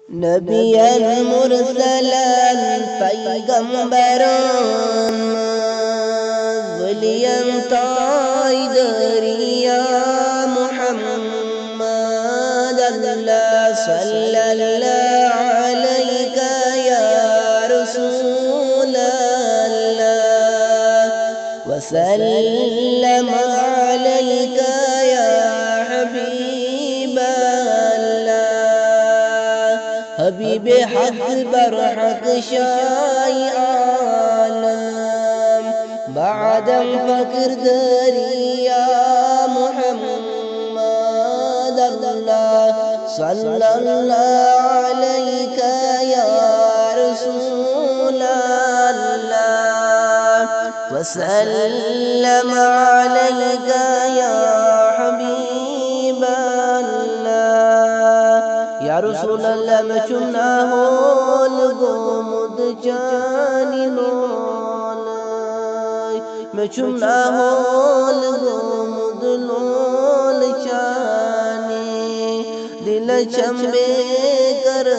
नबियन मुरसलन पैगंबरन वलियन ताइदरिया मुहम्मद अल्लाह सल्लल्लाहु अलैका या रसूल अल्लाह वसल्लम अलैका या हबीब हबीब हक बरहक शाई आलम बादम फकर दरिया मुहम्मद अल्लाह सल्लल्लाहु अलैका या रसूल अल्लाह वसल्लम अलैका या हबीब या रसूल अल्लाह मैं चुना होल गोमुद जानी लोल मैं चुना होल गोमुद लोल चाने दिल चंबे कर